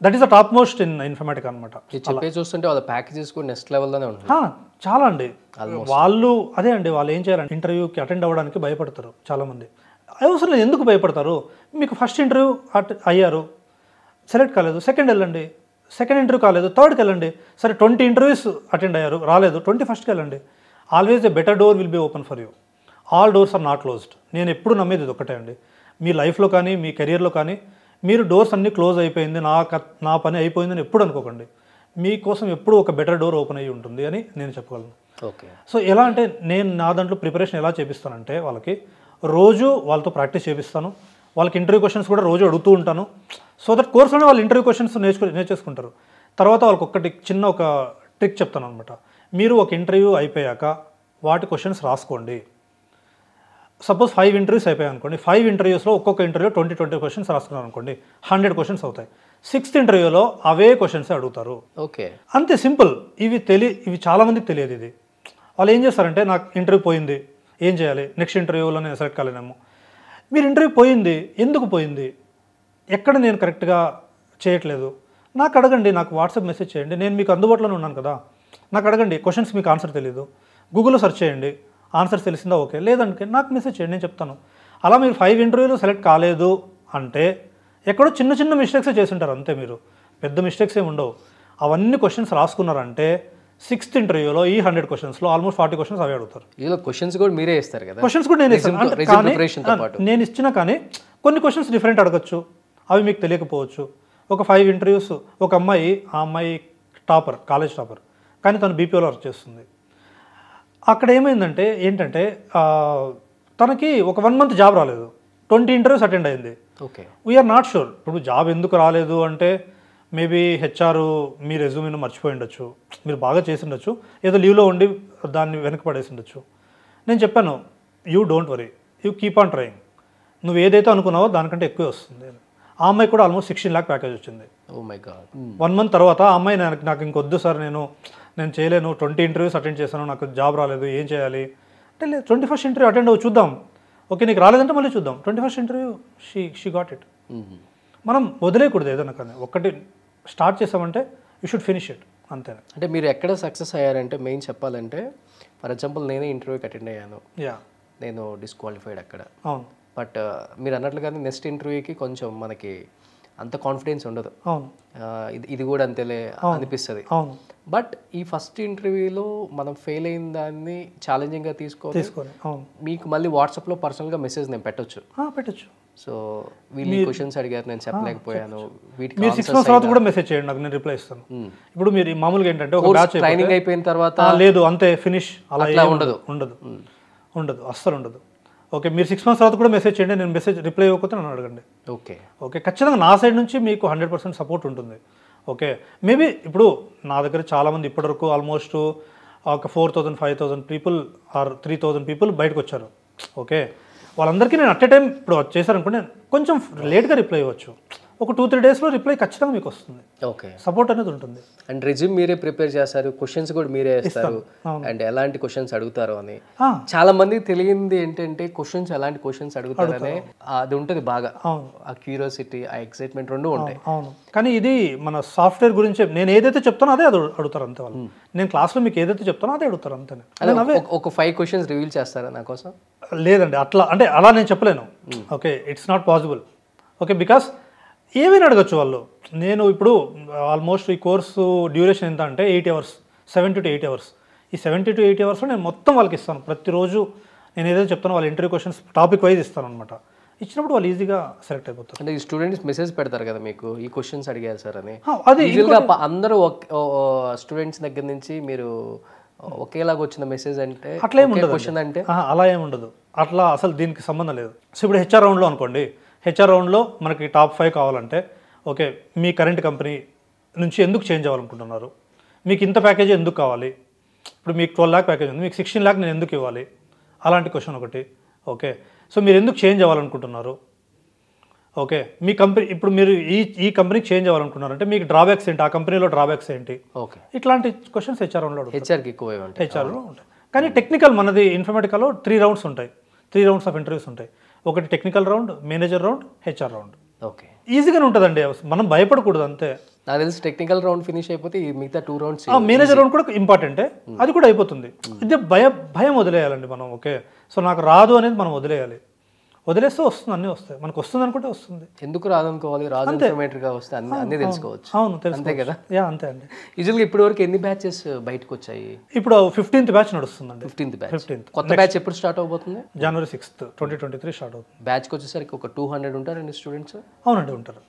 That is the top most in Informatica అనమాట. చెప్పే చూస్తుంటే వాళ్ళ ప్యాకేజెస్ కూడా నెక్స్ట్ లెవెల్లోనే ఉంటుంది. చాలా అండి. వాళ్ళు అదే అండి, వాళ్ళు ఏం చేయాలంటే ఇంటర్వ్యూకి అటెండ్ అవ్వడానికి భయపడతారు చాలామంది. అవసరం లేదు, ఎందుకు భయపడతారు? మీకు ఫస్ట్ ఇంటర్వ్యూ అయ్యారు, సెలెక్ట్ కాలేదు, సెకండ్ వెళ్ళండి. సెకండ్ ఇంటర్వ్యూ కాలేదు, థర్డ్కి వెళ్ళండి. సరే 20 interviews అటెండ్ అయ్యారు, రాలేదు, 21st వెళ్ళండి. Always a better door will be open for you. All doors are not closed. నేను ఎప్పుడు నమ్మేది ఇది ఒకటే అండి, మీ లైఫ్లో కానీ మీ కెరియర్లో కానీ మీరు డోర్స్ అన్నీ క్లోజ్ అయిపోయింది, నా పని అయిపోయిందని ఎప్పుడు అనుకోకండి. మీకోసం ఎప్పుడు ఒక బెటర్ డోర్ ఓపెన్ అయ్యి ఉంటుంది అని నేను చెప్పగలను. ఓకే, సో ఎలా అంటే నేను నా దాంట్లో ప్రిపరేషన్ ఎలా చేపిస్తానంటే వాళ్ళకి రోజు వాళ్ళతో ప్రాక్టీస్ చేపిస్తాను. వాళ్ళకి ఇంటర్వ్యూ క్వశ్చన్స్ కూడా రోజు అడుగుతూ ఉంటాను. సో దట్ కోర్స్లోనే వాళ్ళు ఇంటర్వ్యూ క్వశ్చన్స్ నేర్చేసుకుంటారు. తర్వాత వాళ్ళకి ఒకటి చిన్న ఒక ట్రిక్ చెప్తాను అనమాట. మీరు ఒక ఇంటర్వ్యూ అయిపోయాక వాటి క్వశ్చన్స్ రాసుకోండి. సపోజ్ 5 interviews అయిపోయాయి అనుకోండి, 5 interviewsలో ఒక్కొక్క ఇంటర్వ్యూ 20 questions రాసుకున్నారు అనుకోండి, 100 questions అవుతాయి. 6th interviewలో అవే క్వశ్చన్స్ అడుగుతారు. ఓకే, అంతే సింపుల్. ఇవి చాలామందికి తెలియదు. ఇది వాళ్ళు ఏం చేస్తారంటే, నాకు ఇంటర్వ్యూ పోయింది, ఏం చేయాలి, నెక్స్ట్ ఇంటర్వ్యూలో నేను సెలెక్ట్ కాలేనేమో. మీరు ఇంటర్వ్యూ పోయింది, ఎందుకు పోయింది, ఎక్కడ నేను కరెక్ట్గా చేయట్లేదు, నాకు అడగండి, నాకు వాట్సాప్ మెసేజ్ చేయండి, నేను మీకు అందుబాటులోనే ఉన్నాను కదా, నాకు అడగండి. క్వశ్చన్స్ మీకు ఆన్సర్ తెలియదు, గూగుల్లో సెర్చ్ చేయండి, ఆన్సర్స్ తెలిసిందా ఓకే, లేదంటే నాకు మెసేజ్ చేయండి, నేను చెప్తాను. అలా మీరు 5 ఇంటర్వ్యూలు సెలెక్ట్ కాలేదు అంటే ఎక్కడో చిన్న చిన్న మిస్టేక్సే చేసి ఉంటారు అంతే, మీరు పెద్ద మిస్టేక్స్ ఏమి ఉండవు. అవన్నీ క్వశ్చన్స్ రాసుకున్నారంటే 6th ఇంటర్వ్యూలో ఈ 100 క్వశ్చన్స్లో ఆల్మోస్ట్ 40 క్వశ్చన్స్ అవే అడుగుతారు. ఇలా క్వశ్చన్స్ కూడా మీరే ఇస్తారు కదా? క్వశ్చన్స్ కూడా నేను ఇస్తాను, అంటే కానీ నేను ఇచ్చినా కానీ కొన్ని క్వశ్చన్స్ డిఫరెంట్ అడగచ్చు, అవి మీకు తెలియకపోవచ్చు. ఒక 5 ఇంటర్వ్యూస్, ఒక అమ్మాయి, ఆ అమ్మాయి టాపర్, కాలేజ్ టాపర్, కానీ తను బీపీఓలో వర్క్ చేస్తుంది. అక్కడ ఏమైందంటే ఏంటంటే తనకి ఒక 1 మంత్ జాబ్ రాలేదు, 20 ఇంటర్వ్యూస్ అటెండ్ అయింది. ఓకే, వీఆర్ నాట్ షూర్ ఇప్పుడు జాబ్ ఎందుకు రాలేదు అంటే మేబీ హెచ్ఆర్ మీ రెజ్యూమేను మర్చిపోయి ఉండొచ్చు, మీరు బాగా చేసి ఉండొచ్చు, ఏదో లీవ్లో ఉండి దాన్ని వెనక పడేసి ఉండొచ్చు. నేను చెప్పాను, you don't worry, you keep on trying, నువ్వు ఏదైతే అనుకున్నావో దానికంటే ఎక్కువే వస్తుంది. ఆ అమ్మాయి కూడా ఆల్మోస్ట్ 16 lakh ప్యాకేజ్ వచ్చింది. Oh my God. 1 మంత్ తర్వాత ఆ అమ్మాయి నాకు ఇంకొద్దు సార్, నేను చేయలేను, 20 ఇంటర్వ్యూస్ అటెండ్ చేశాను, నాకు జాబ్ రాలేదు, ఏం చేయాలి అంటే, లేదు 21st ఇంటర్వ్యూ అటెండ్ అవ్వు, చూద్దాం, ఓకే నీకు రాలేదంటే మళ్ళీ చూద్దాం. 21st interview she got it. మనం వదిలేయకూడదు ఏదైనా, కానీ ఒక్కటి స్టార్ట్ చేసామంటే యూ షుడ్ ఫినిష్ ఇట్, అంతే. అంటే మీరు ఎక్కడ సక్సెస్ అయ్యారంటే మెయిన్ చెప్పాలంటే, ఫర్ ఎగ్జాంపుల్ నేనే ఇంటర్వ్యూకి అటెండ్ అయ్యాను, నేను డిస్క్వాలిఫైడ్ అక్కడ. అవును. బట్ మీరు అన్నట్లుగానే నెక్స్ట్ ఇంటర్వ్యూకి కొంచెం మనకి అంత కాన్ఫిడెన్స్ ఉండదు. అవును. ఇది కూడా అంతేలే అనిపిస్తుంది. అవును. బట్ ఈ ఫస్ట్ ఇంటర్వ్యూలో మనం ఫెయిల్ అయిన దాన్ని ఛాలెంజింగ్గా తీసుకొని అవును, మీకు మళ్ళీ వాట్సాప్లో పర్సనల్గా మెసేజ్ నేను పెట్టొచ్చు. సో వీళ్ళు క్వశ్చన్స్ అడిగారు, నేను చెప్పలేకపోయాను, వీటికి మీరు 6 months తర్వాత కూడా మెసేజ్ చేయండి నాకు, నేను రిప్లై ఇస్తాను. ఇప్పుడు మీరు మామూలుగా ఏంటంటే ఒక బ్యాచ్ ట్రైనింగ్ అయిపోయిన తర్వాత లేదు అంతే ఫినిష్, అలా ఉండదు, ఉండదు, అస్సలు ఉండదు. ఓకే, మీరు 6 months తర్వాత కూడా మెసేజ్ చేయండి, నేను మెసేజ్ రిప్లై ఇవ్వకపోతే నన్ను అడగండి. ఓకే, ఓకే, ఖచ్చితంగా నా సైడ్ నుంచి మీకు 100% సపోర్ట్ ఉంటుంది. ఓకే, మేబీ ఇప్పుడు నా దగ్గర చాలామంది ఇప్పటివరకు ఆల్మోస్ట్ ఒక 4,000 5,000 పీపుల్ ఆర్ 3,000 పీపుల్ బయటకు వచ్చారు. ఓకే, వాళ్ళందరికీ నేను అట్ ఏ టైం ఇప్పుడు చేశారనుకోండి, కొంచెం లేట్గా రిప్లై ఇవ్వచ్చు, ఒక 2-3 daysలో రిప్లై ఖచ్చితంగా మీకు వస్తుంది. ఓకే, సపోర్ట్ అనేది ఉంటుంది. అండ్ రెజ్యూమ్ మీరే ప్రిపేర్ చేస్తారు, క్వశ్చన్స్ కూడా మీరే వేస్తారు, అండ్ ఎలాంటి క్వశ్చన్స్ అడుగుతారు అని. చాలా మంది తెలియంది ఏంటంటే క్వశ్చన్స్ ఎలాంటి క్వశ్చన్స్ అడుగుతారనే అది ఉంటుంది బాగా, ఆ క్యూరియాసిటీ, ఆ ఎక్సైట్మెంట్ రెండు ఉంటాయి. అవును, కానీ ఇది మన సాఫ్ట్వేర్ గురించి నేను ఏదైతే చెప్తానో అదే అడుగుతారు అంతే వాళ్ళు. నేను క్లాస్లో మీకు ఏదైతే చెప్తానో అదే అడుగుతారు అంతే. ఒక 5 questions రివీల్ చేస్తారా నా కోసం? లేదండి, అలా నేను చెప్పలేను. Okay, it's not possible. Okay, because ఏమైనా అడగచ్చు వాళ్ళు. నేను ఇప్పుడు ఆల్మోస్ట్ ఈ కోర్సు డ్యూరేషన్ ఎంత అంటే 8 hours, 70 to 8 hours. ఈ 70 to 8 hours నేను మొత్తం వాళ్ళకి ఇస్తాను. ప్రతిరోజు నేను ఏదైతే చెప్తానో వాళ్ళ ఇంటర్వ్యూ క్వశ్చన్స్ టాపిక్ వైజ్ ఇస్తాను అనమాట. ఇచ్చినప్పుడు వాళ్ళు ఈజీగా సెలెక్ట్ అయిపోతారు. అంటే ఈ స్టూడెంట్స్ మెసేజ్ పెడతారు కదా మీకు, ఈ క్వశ్చన్స్ అడిగారు సార్ అని. అది అందరూ స్టూడెంట్స్ దగ్గర నుంచి మీరు ఒకేలాగా వచ్చిన మెసేజ్ అంటే అట్లా ఏముండదు క్వశ్చన్ అంటే అలా ఏముండదు, అట్లా అసలు దీనికి సంబంధం లేదు. సో ఇప్పుడు హెచ్ఆర్ రౌండ్లో అనుకోండి, హెచ్ఆర్ రౌండ్లో మనకి టాప్ 5 కావాలంటే ఓకే మీ కరెంట్ కంపెనీ నుంచి ఎందుకు చేంజ్ అవ్వాలనుకుంటున్నారు, మీకు ఇంత ప్యాకేజ్ ఎందుకు కావాలి, ఇప్పుడు మీకు 12 lakh ప్యాకేజ్ ఉంది, మీకు 16 lakh నేను ఎందుకు ఇవ్వాలి, అలాంటి క్వశ్చన్ ఒకటి. ఓకే, సో మీరు ఎందుకు చేంజ్ అవ్వాలనుకుంటున్నారు, ఓకే మీ కంపెనీ ఇప్పుడు మీరు ఈ కంపెనీకి చేంజ్ అవ్వాలనుకుంటున్నారంటే మీకు డ్రాబ్యాక్స్ ఏంటి, ఆ కంపెనీలో డ్రాబ్యాక్స్ ఏంటి, ఓకే ఇట్లాంటి క్వశ్చన్స్ హెచ్ఆర్ రౌండ్లో హెచ్ఆర్కి ఎక్కువ హెచ్ఆర్లో ఉంటాయి. కానీ టెక్నికల్ మనది ఇన్ఫర్మేటికాలో 3 rounds ఉంటాయి, 3 rounds ఆఫ్ ఇంటర్వ్యూస్ ఉంటాయి. ఒకటి technical round, manager round, HR round. Okay, ఈజీగానే ఉంటుందండి, మనం భయపడకూడదు అంతే. నాకు తెలిసి టెక్నికల్ రౌండ్ ఫినిష్ అయిపోతే మిగతా 2 rounds మేనేజర్ రౌండ్ కూడా ఇంపార్టెంటే, అది కూడా అయిపోతుంది. ఇది భయం వదిలేయాలండి మనం. ఓకే, సో నాకు రాదు అనేది మనం వదిలేయాలి, వదిలేస్తే వస్తుంది, అన్నీ వస్తాయి, మనకు వస్తుంది అనుకుంటే వస్తుంది. ఎందుకు రాదనుకోవాలి, రాదు ఇన్ఫర్మేటర్గా వస్తే అన్నీ తెలుసుకోవచ్చు. అవును, అంతే కదా. అంతే అండి. యూజువల్గా ఇప్పటి వరకు ఎన్ని బ్యాచెస్ బయటకు వచ్చాయి? ఇప్పుడు 15th బ్యాచ్ నడుస్తుందండి. 15th batch. కొత్త బ్యాచ్ ఎప్పుడు స్టార్ట్ అవబోతుంది? January 6th, 2023 స్టార్ట్ అవుతుంది. బ్యాచ్కి వచ్చేసరికి ఒక 200 ఉంటారండి స్టూడెంట్స్? అవునండి, ఉంటారు,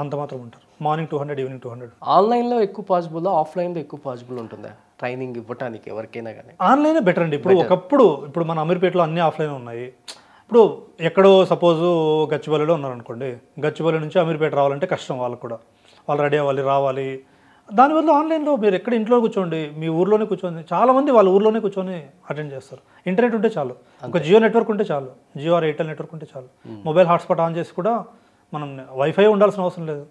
అంత మాత్రం ఉంటారు. Morning 200, evening 200. ఆన్లైన్లో ఎక్కువ పాసిబుల్, ఆఫ్లైన్లో ఎక్కువ పాసిబుల్ ఉంటుందా ట్రైనింగ్ ఇవ్వడానికి ఎవరికైనా కానీ? ఆన్లైనే బెటర్ అండి. ఇప్పుడు మన అమీర్పేటలో అన్ని ఆఫ్లైన్ ఉన్నాయి. ఇప్పుడు ఎక్కడో సపోజు గచ్చిబౌలిలో ఉన్నారనుకోండి, గచ్చిబౌలి నుంచి అమీర్పేట రావాలంటే కష్టం, వాళ్ళకు కూడా వాళ్ళు రెడీ అవ్వాలి, రావాలి. దానివల్ల ఆన్లైన్లో మీరు ఎక్కడ ఇంట్లో కూర్చోండి, మీ ఊర్లోనే కూర్చొని, చాలామంది వాళ్ళ ఊర్లోనే కూర్చొని అటెండ్ చేస్తారు. ఇంటర్నెట్ ఉంటే చాలు, ఒక జియో నెట్వర్క్ ఉంటే చాలు, జియో ఆర్ ఎయిర్టెల్ నెట్వర్క్ ఉంటే చాలు. మొబైల్ హాట్స్పాట్ ఆన్ చేసి కూడా మనం వైఫై ఉండాల్సిన అవసరం లేదు,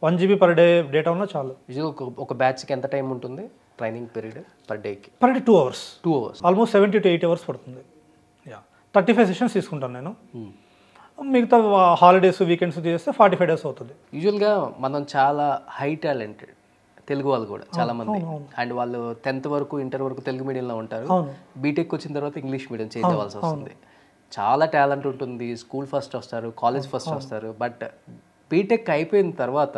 1 GB per day డేటా ఉన్నా చాలు. ఒక బ్యాచ్కి ఎంత టైం ఉంటుంది ట్రైనింగ్ పీరియడ్ పర్ డేకి? Per day 2 hours, almost 70 to 8 hours పడుతుంది. 35 sessions తీసుకుంటాను నేను. మిగతా హాలిడేస్, వీకెండ్స్ చేస్తే 45 days అవుతుంది. యూజువల్గా మనం చాలా హై టాలెంటెడ్ తెలుగు వాళ్ళు కూడా చాలా మంది, అండ్ వాళ్ళు 10th వరకు ఇంటర్ వరకు తెలుగు మీడియంలో ఉంటారు, బీటెక్ వచ్చిన తర్వాత ఇంగ్లీష్ మీడియం చేంజ్ అవ్వాల్సి వస్తుంది. చాలా టాలెంట్ ఉంటుంది, స్కూల్ ఫస్ట్ వస్తారు, కాలేజ్ ఫస్ట్ వస్తారు, బట్ బీటెక్ అయిపోయిన తర్వాత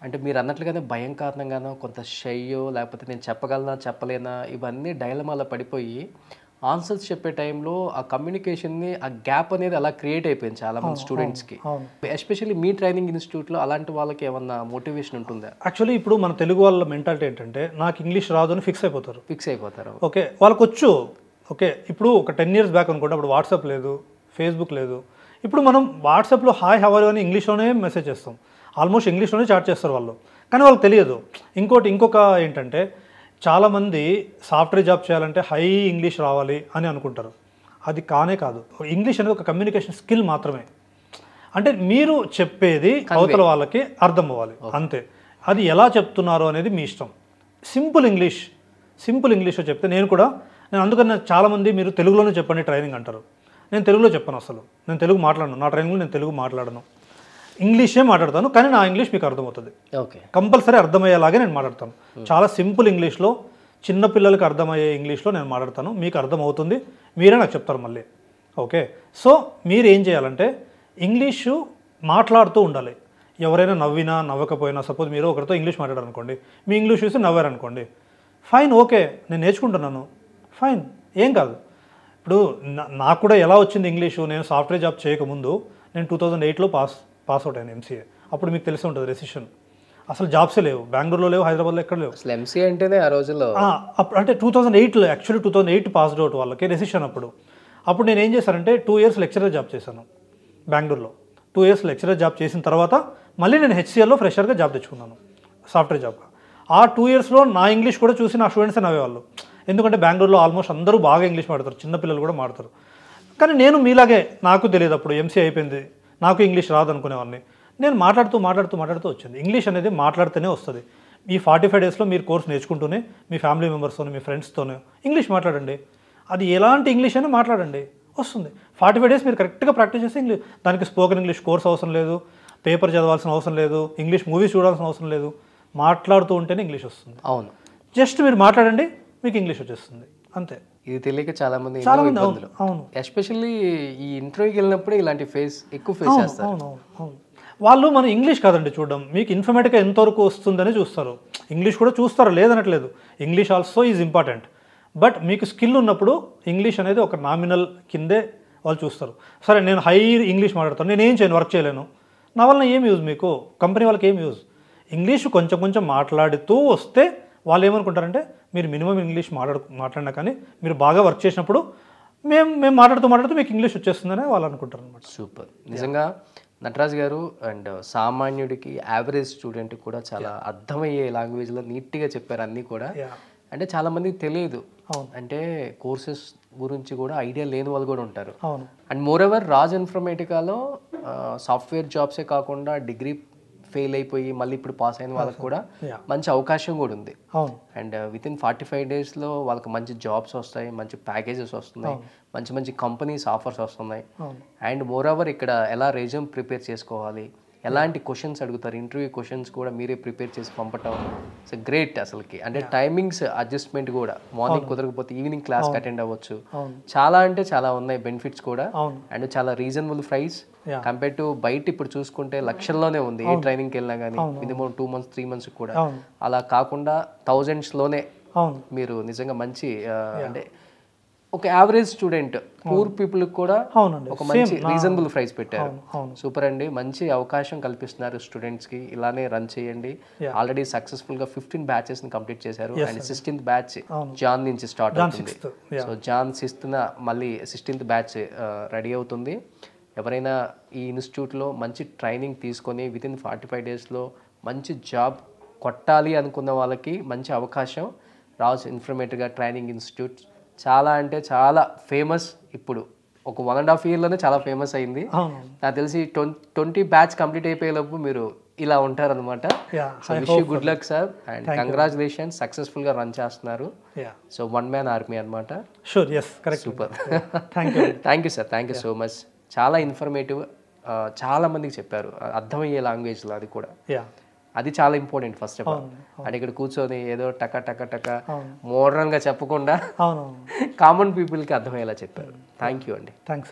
అంటే మీరు అన్నట్లుగానే భయం కారణంగానో కొంత షయ్యో లేకపోతే నేను చెప్పగలనా చెప్పలేనా ఇవన్నీ డైలమాలో పడిపోయి ఆన్సర్స్ చెప్పే టైంలో ఆ కమ్యూనికేషన్ని ఆ గ్యాప్ అనేది అలా క్రియేట్ అయిపోయింది చాలా మంది స్టూడెంట్స్కి. ఎస్పెషల్లీ మీ ట్రైనింగ్ ఇన్స్టిట్యూట్లో అలాంటి వాళ్ళకి ఏమన్నా మోటివేషన్ ఉంటుందా? యాక్చువల్లీ ఇప్పుడు మన తెలుగు వాళ్ళ మెంటాలిటీ ఏంటంటే నాకు ఇంగ్లీష్ రాదు అని ఫిక్స్ అయిపోతారు. ఓకే, వాళ్ళకి వచ్చు. ఓకే, ఇప్పుడు ఒక 10 years బ్యాక్ అనుకుంటే అప్పుడు వాట్సాప్ లేదు, ఫేస్బుక్ లేదు. ఇప్పుడు మనం వాట్సాప్లో హాయ్ హవర్ అని ఇంగ్లీష్లోనే మెసేజ్ చేస్తాం, ఆల్మోస్ట్ ఇంగ్లీష్లోనే చాట్ చేస్తారు వాళ్ళు, కానీ వాళ్ళకి తెలియదు. ఇంకొక ఏంటంటే చాలామంది సాఫ్ట్వేర్ జాబ్ చేయాలంటే హై ఇంగ్లీష్ రావాలి అని అనుకుంటారు. అది కానే కాదు. ఇంగ్లీష్ అనేది ఒక కమ్యూనికేషన్ స్కిల్ మాత్రమే. అంటే మీరు చెప్పేది అవతల వాళ్ళకి అర్థం అవ్వాలి అంతే. అది ఎలా చెప్తున్నారో అనేది మీ ఇష్టం. సింపుల్ ఇంగ్లీష్లో చెప్తే నేను అందుకని చాలామంది మీరు తెలుగులోనే చెప్పండి ట్రైనింగ్ అంటారు. నేను తెలుగులో చెప్పను, అసలు నేను తెలుగు మాట్లాడను. నా ట్రైనింగ్లో నేను తెలుగు మాట్లాడను, ఇంగ్లీషే మాట్లాడతాను, కానీ నా ఇంగ్లీష్ మీకు అర్థమవుతుంది. ఓకే, కంపల్సరీ అర్థమయ్యేలాగే నేను మాట్లాడతాను. చాలా సింపుల్ ఇంగ్లీష్లో, చిన్నపిల్లలకి అర్థమయ్యే ఇంగ్లీష్లో నేను మాట్లాడతాను. మీకు అర్థమవుతుంది, మీరే నాకు చెప్తారు మళ్ళీ. ఓకే, సో మీరు ఏం చేయాలంటే ఇంగ్లీషు మాట్లాడుతూ ఉండాలి. ఎవరైనా నవ్వినా నవ్వకపోయినా, సపోజ్ మీరు ఒకరితో ఇంగ్లీష్ మాట్లాడారనుకోండి, మీ ఇంగ్లీష్ చూసి నవ్వారనుకోండి, ఫైన్, ఓకే, నేను నేర్చుకుంటున్నాను, ఫైన్, ఏం కాదు. ఇప్పుడు నాకు కూడా ఎలా వచ్చింది ఇంగ్లీషు, నేను సాఫ్ట్వేర్ జాబ్ చేయకముందు నేను 2008లో పాస్ అవుట్ అయ్యాను ఎంసీఏ. అప్పుడు మీకు తెలిసి ఉంటుంది రెసిషన్, అసలు జాబ్సే లేవు, బెంగళూరులో లేవు, హైదరాబాద్లో ఎక్కడ లేవు. అసలు ఎంసీఏ అంటేనే ఆ రోజుల్లో అప్పుడు అంటే 2008లో, యాక్చువల్లీ 2008 పాస్డ్ అవుట్ వాళ్ళకి రెసిషన్. అప్పుడు నేను ఏం చేశానంటే 2 years లెక్చరర్ జాబ్ చేశాను బెంగళూరులో. 2 years లెక్చరర్ జాబ్ చేసిన తర్వాత మళ్ళీ నేను హెచ్సిఎల్లో ఫ్రెషర్గా జాబ్ తెచ్చుకున్నాను, సాఫ్ట్వేర్ జాబ్గా. ఆ 2 yearsలో నా ఇంగ్లీష్ కూడా చూసి నా స్టూడెంట్సే నవ్వేవాళ్ళు. ఎందుకంటే బెంగళూరులో ఆల్మోస్ట్ అందరూ బాగా ఇంగ్లీష్ మాట్లాడతారు, చిన్నపిల్లలు కూడా మాట్లాడతారు. కానీ నేను మీలాగే, నాకు తెలియదు అప్పుడు ఎంసీఏ అయిపోయింది, నాకు ఇంగ్లీష్ రాదు అనుకునేవాడిని. నేను మాట్లాడుతూ వచ్చింది. ఇంగ్లీష్ అనేది మాట్లాడితేనే వస్తుంది. ఈ 45 daysలో మీరు కోర్స్ నేర్చుకుంటూనే మీ ఫ్యామిలీ మెంబర్స్తోనే, మీ ఫ్రెండ్స్తోనే ఇంగ్లీష్ మాట్లాడండి. అది ఎలాంటి ఇంగ్లీష్ అయినా మాట్లాడండి, వస్తుంది. 45 days మీరు కరెక్ట్గా ప్రాక్టీస్ చేస్తే ఇంగ్లీష్, దానికి స్పోకెన్ ఇంగ్లీష్ కోర్స్ అవసరం లేదు, పేపర్ చదవాల్సిన అవసరం లేదు, ఇంగ్లీష్ మూవీస్ చూడాల్సిన అవసరం లేదు. మాట్లాడుతూ ఉంటేనే ఇంగ్లీష్ వస్తుంది. అవును, జస్ట్ మీరు మాట్లాడండి, మీకు ఇంగ్లీష్ వచ్చేస్తుంది, అంతే. ఇది తెలియక చాలా మంది అవును, ఎస్పెషల్లీ ఈ ఇంటర్వ్యూకి వెళ్ళినప్పుడు ఇలాంటి ఎక్కువ ఫేస్ చేస్తారు. అవును, వాళ్ళు మన ఇంగ్లీష్ కాదండి చూడడం, మీకు ఇన్ఫర్మేటివ్గా ఎంతవరకు వస్తుందని చూస్తారు. ఇంగ్లీష్ కూడా చూస్తారు, లేదనట్లేదు, English also is important. But మీకు స్కిల్ ఉన్నప్పుడు ఇంగ్లీష్ అనేది ఒక నామినల్ కిందే వాళ్ళు చూస్తారు. సరే, నేను హై ఇంగ్లీష్ మాట్లాడతాను, నేను ఏం చేయను, వర్క్ చేయలేను, నా వలన ఏం యూజ్, మీకు కంపెనీ వాళ్ళకి ఏం యూజ్? ఇంగ్లీష్ కొంచెం మాట్లాడుతూ వస్తే వాళ్ళు ఏమనుకుంటారంటే మీరు మినిమం ఇంగ్లీష్ మాట్లాడినా కానీ మీరు బాగా వర్క్ చేసినప్పుడు మేము మాట్లాడుతూ మీకు ఇంగ్లీష్ వచ్చేస్తుందని వాళ్ళు అనుకుంటారు అనమాట. సూపర్, నిజంగా నటరాజ్ గారు. అండ్ సామాన్యుడికి, యావరేజ్ స్టూడెంట్కి కూడా చాలా అర్థమయ్యే లాంగ్వేజ్లో నీట్గా చెప్పారు అన్నీ కూడా. అంటే చాలామందికి తెలియదు, అంటే కోర్సెస్ గురించి కూడా ఐడియా లేని వాళ్ళు కూడా ఉంటారు. అండ్ మోర్ ఎవర్ రాజ్ ఇన్ఫర్మేటికాలో సాఫ్ట్వేర్ జాబ్సే కాకుండా డిగ్రీ ఫెయిల్ అయిపోయి మళ్ళీ ఇప్పుడు పాస్ అయిన వాళ్ళకి కూడా మంచి అవకాశం కూడా ఉంది. అండ్ వితిన్ 45 daysలో వాళ్ళకి మంచి జాబ్స్ వస్తాయి, మంచి ప్యాకేజెస్ వస్తున్నాయి, మంచి కంపెనీస్ ఆఫర్స్ వస్తున్నాయి. అండ్ మోర్ ఓవర్ ఇక్కడ ఎలా రెజ్యూమ్ ప్రిపేర్ చేసుకోవాలి, ఎలాంటి క్వశ్చన్స్ అడుగుతారు, ఇంటర్వ్యూ క్వశ్చన్స్ కూడా మీరే ప్రిపేర్ చేసి పంపటం, సో గ్రేట్ అసలుకి. అంటే టైమింగ్స్ అడ్జస్ట్మెంట్ కూడా, మార్నింగ్ కుదరకపోతే ఈవినింగ్ క్లాస్కి అటెండ్ అవ్వచ్చు. చాలా అంటే చాలా ఉన్నాయి బెనిఫిట్స్ కూడా. అండ్ చాలా రీజనబుల్ ప్రైస్ కంపేర్ టు బయట ఇప్పుడు చూసుకుంటే లక్షల్లోనే ఉంది. ఏ ట్రైనింగ్కి వెళ్ళినా కానీ మినిమం 2 months 3 months కూడా, అలా కాకుండా థౌజండ్స్లోనే మీరు నిజంగా మంచి అంటే ఒక యావరేజ్ స్టూడెంట్, పూర్ పీపుల్ కూడా ఒక మంచి రీజనబుల్ ప్రైస్ పెట్టారు. సూపర్ అండి, మంచి అవకాశం కల్పిస్తున్నారు స్టూడెంట్స్కి. ఇలానే రన్ చేయండి. ఆల్రెడీ సక్సెస్ఫుల్గా 15 batches కంప్లీట్ చేశారు. అండ్ 16th batch జాన్ నుంచి స్టార్ట్ అవుతుంది. సో జాన్ 6th మళ్ళీ 16th batch రెడీ అవుతుంది. ఎవరైనా ఈ ఇన్స్టిట్యూట్లో మంచి ట్రైనింగ్ తీసుకొని వితిన్ 45 daysలో మంచి జాబ్ కొట్టాలి అనుకున్న వాళ్ళకి మంచి అవకాశం. రాజ్ ఇన్ఫర్మేటివ్గా ట్రైనింగ్ ఇన్స్టిట్యూట్ చాలా అంటే చాలా ఫేమస్. ఇప్పుడు ఒక 1.5 yearలోనే చాలా ఫేమస్ అయింది. నాకు తెలిసి 20 batch కంప్లీట్ అయిపోయేలోపు మీరు ఇలా ఉంటారనమాట. So wish you good luck sir, and congratulations, సక్సెస్ఫుల్గా రన్ చేస్తున్నారు. సో వన్ మ్యాన్ ఆర్మీ అనమాట. Super, thank you sir, thank you so much. చాలా ఇన్ఫర్మేటివ్, చాలా మందికి చెప్పారు అర్థమయ్యే లాంగ్వేజ్లో, అది కూడా అది చాలా ఇంపార్టెంట్ ఫస్ట్ ఆఫ్ ఆల్. అంటే ఇక్కడ కూర్చొని ఏదో టక టక టక మోడర్న్గా చెప్పకుండా అవునవును. కామన్ పీపుల్కి అర్థమయ్యేలా చెప్పారు. థ్యాంక్ యూ అండి. థ్యాంక్స్.